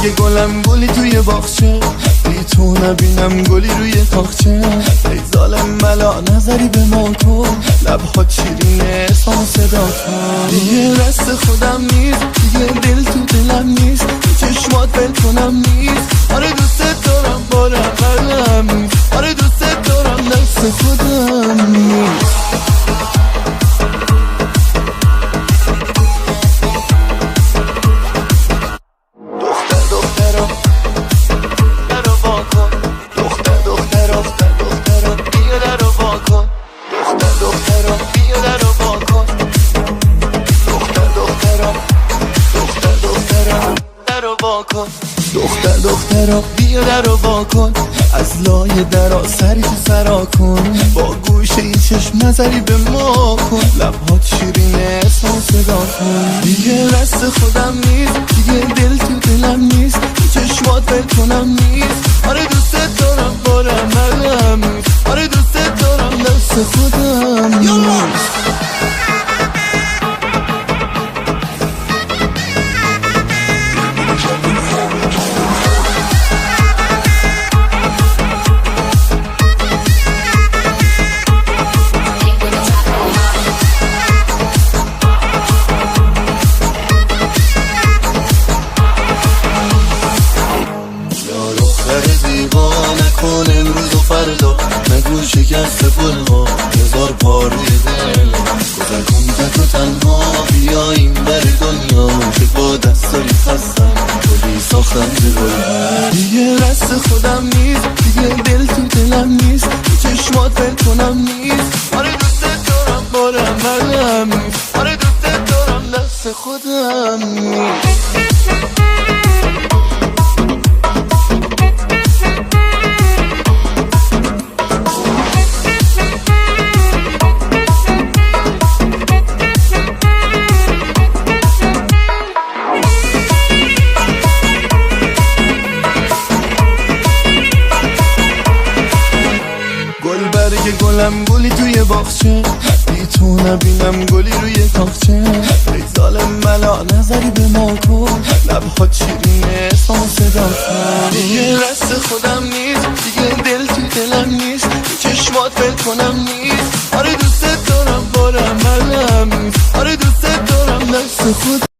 برگ گلم گلی توی باغچه، بی تو نبینم گلی روی تاقچه. ای ظالم ملا نظری به ما کن، لبها شیرینه سان صدا کن. دیگه رست خودم نیست، دیگه دل تو دلم نیست، تو چشمات بل کنم نیست. آره دوست دارم بارم قلم نیست، آره دوست دارم دست خودم نیست. دخترا بیا درو وا کن، از لای درا سری تو سرا کن. با گوشه ای چشم نظری به ما کن، لبهات شیرینه سان صدا کن. دیگه رست خودم نیست، دیگه دل تو دلم نیست، تو چشمات بل کنم نیست. آره دوست دارم بارم قلم نیست، آره دوست دارم دست خودم نیست. نکن امروز و فردا، نگو شکست پلها هزار پار روی دل. گذر کن تک و تنها بیا این بر دنیا، که با دستای خستم گلی ساختم دل. دیگه رست خودم نیست، دیگه دل تو دلم نیست، تو چشمات بل کنم نیست. آره دوست دارم بارم قلم نیست، آره دوست دارم دست خودم نیست. برگ گلم گلی توی باغچه، بی تو نبینم گلی روی تاقچه. ای ظالم ملا نظری به ما کن، لبهات شیرینه سان صدا کن. دیگه رست خودم نیست، دیگه دل تو دلم نیست، تو چشمات بل کنم نیست. آره دوست دارم بارم قلم نیست، آره دوست دارم دست خودم.